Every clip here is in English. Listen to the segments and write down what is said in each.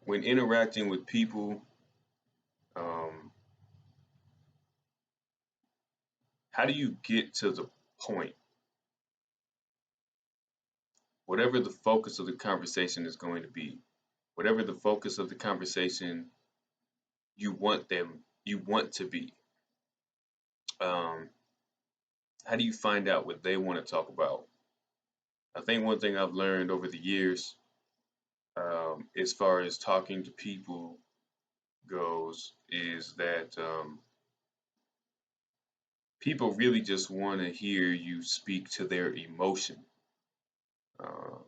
when interacting with people, um, how do you get to the point? Whatever the focus of the conversation is going to be, whatever the focus of the conversation you want to be. Um, how do you find out what they want to talk about? I think one thing I've learned over the years, as far as talking to people goes, is that people really just want to hear you speak to their emotion. Uh,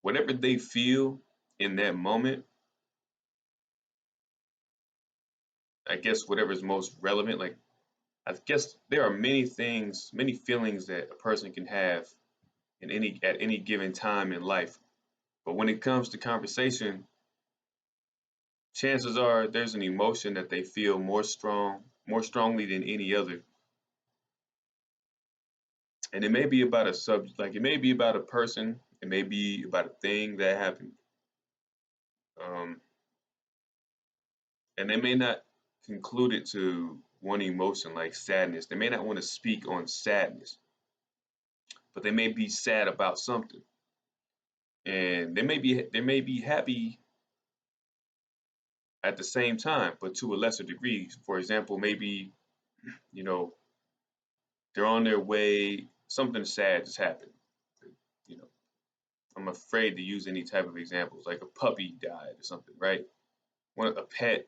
Whatever they feel in that moment, I guess whatever's most relevant. Like, I guess there are many things, many feelings that a person can have in any at any given time in life. But when it comes to conversation, chances are there's an emotion that they feel more strongly than any other. And it may be about a subject, like it may be about a person, it may be about a thing that happened. Um, and they may not conclude it to one emotion like sadness. They may not want to speak on sadness, but they may be sad about something. And they may be happy at the same time, but to a lesser degree. For example, maybe, you know, they're on their way, something sad just happened. You know, I'm afraid to use any type of examples, like a puppy died or something, right? One a pet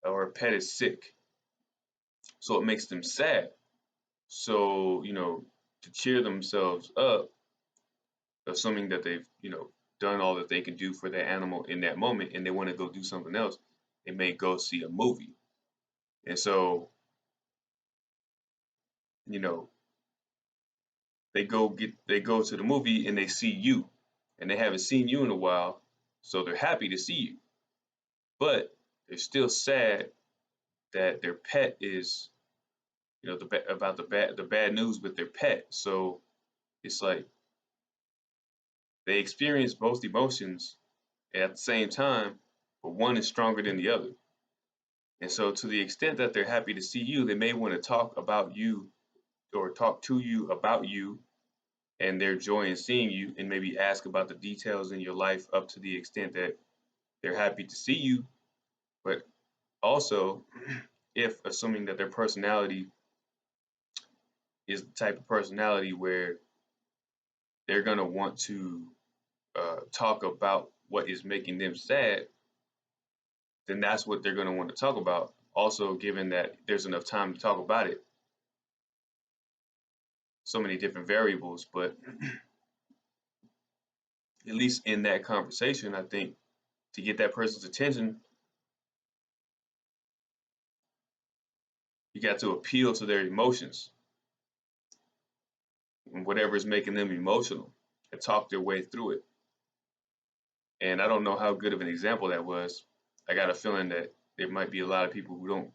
or a pet is sick, so it makes them sad. So, to cheer themselves up, assuming that they've, done all that they can do for their animal in that moment and they want to go do something else, they may go see a movie. And so, you know, they go to the movie and they see you and they haven't seen you in a while, so they're happy to see you. But they're still sad that their pet is, about the bad news with their pet. So it's like they experience both emotions at the same time, but one is stronger than the other. And so, to the extent that they're happy to see you, they may want to talk about you or talk to you about you and their joy in seeing you, and maybe ask about the details in your life up to the extent that they're happy to see you. But also, if assuming that their personality is the type of personality where they're going to want to talk about what is making them sad, then that's what they're going to want to talk about. Also, given that there's enough time to talk about it, so many different variables, but at least in that conversation, I think to get that person's attention, you got to appeal to their emotions and whatever is making them emotional and talk their way through it. And I don't know how good of an example that was. I got a feeling that there might be a lot of people who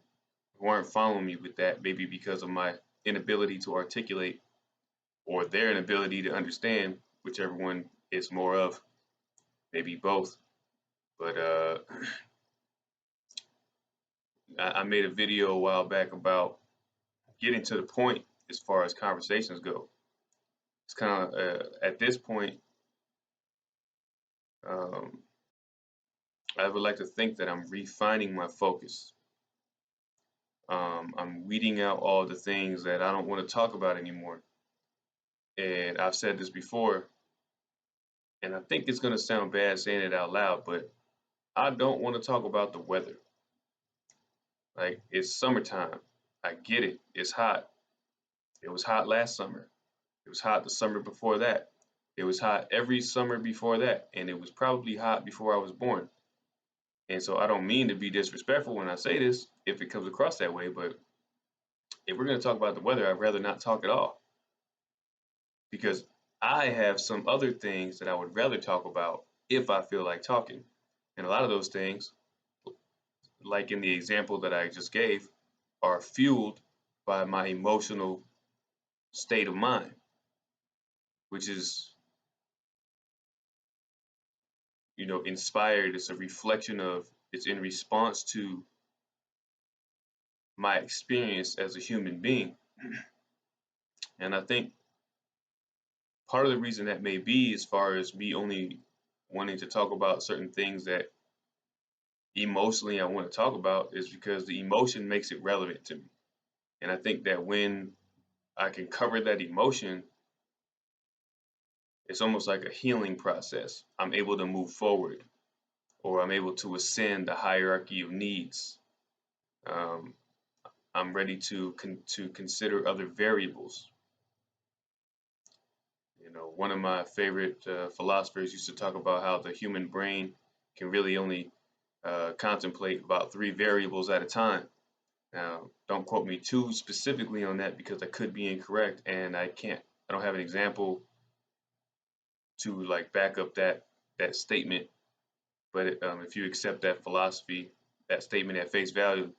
aren't following me with that, maybe because of my inability to articulate or their inability to understand, whichever one is more of, maybe both. But I made a video a while back about getting to the point as far as conversations go. It's kind of at this point, um, I would like to think that I'm refining my focus. I'm weeding out all the things that I don't want to talk about anymore. And I've said this before, and I think it's going to sound bad saying it out loud, but I don't want to talk about the weather. Like, it's summertime. I get it. It's hot. It was hot last summer. It was hot the summer before that. It was hot every summer before that. And it was probably hot before I was born. And so I don't mean to be disrespectful when I say this, if it comes across that way, but if we're going to talk about the weather, I'd rather not talk at all because I have some other things that I would rather talk about if I feel like talking. And a lot of those things, like in the example that I just gave, are fueled by my emotional state of mind, which is inspired. It's a reflection of, it's in response to my experience as a human being. And I think part of the reason that may be, as far as me only wanting to talk about certain things that emotionally I want to talk about, is because the emotion makes it relevant to me. And I think that when I can cover that emotion, it's almost like a healing process. I'm able to move forward, or I'm able to ascend the hierarchy of needs. Um, I'm ready to consider other variables. One of my favorite philosophers used to talk about how the human brain can really only contemplate about 3 variables at a time. Now, don't quote me too specifically on that because I could be incorrect, and I don't have an example to like back up that statement. But if you accept that philosophy, that statement at face value,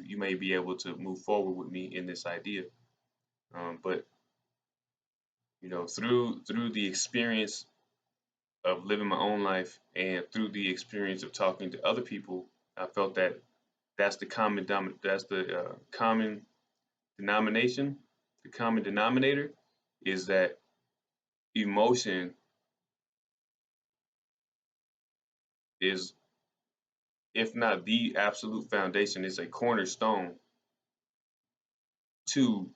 you may be able to move forward with me in this idea. But through the experience of living my own life and through the experience of talking to other people, I felt that that's the common denomination. The common denominator is that emotion is, if not the absolute foundation, is a cornerstone to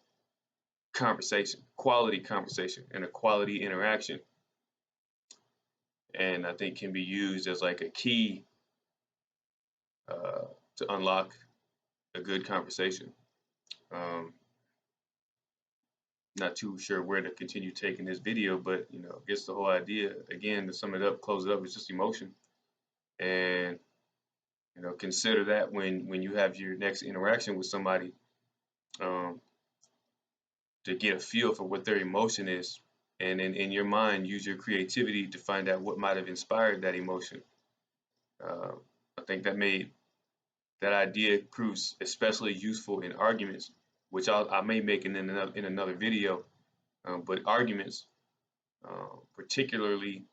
conversation, quality conversation, and a quality interaction. And I think can be used as like a key to unlock a good conversation. Um, Not too sure where to continue taking this video, but I guess the whole idea, again, to sum it up, close it up, is just emotion. And consider that when you have your next interaction with somebody, um, to get a feel for what their emotion is, and in your mind, use your creativity to find out what might have inspired that emotion. Uh, I think that idea proves especially useful in arguments, which I may make in another video. But arguments, particularly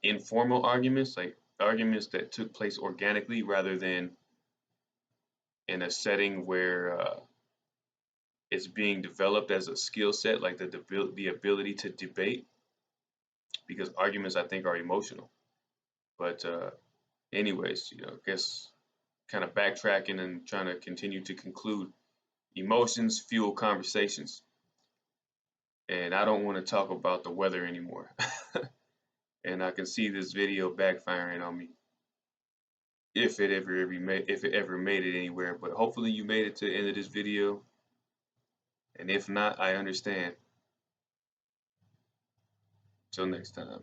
informal arguments, like arguments that took place organically rather than in a setting where it's being developed as a skill set, like the ability to debate, because arguments I think are emotional. But anyways, I guess kind of backtracking and trying to continue to conclude, emotions fuel conversations. And I don't want to talk about the weather anymore. And I can see this video backfiring on me if it ever made it anywhere. But hopefully you made it to the end of this video. And if not, I understand. Till next time.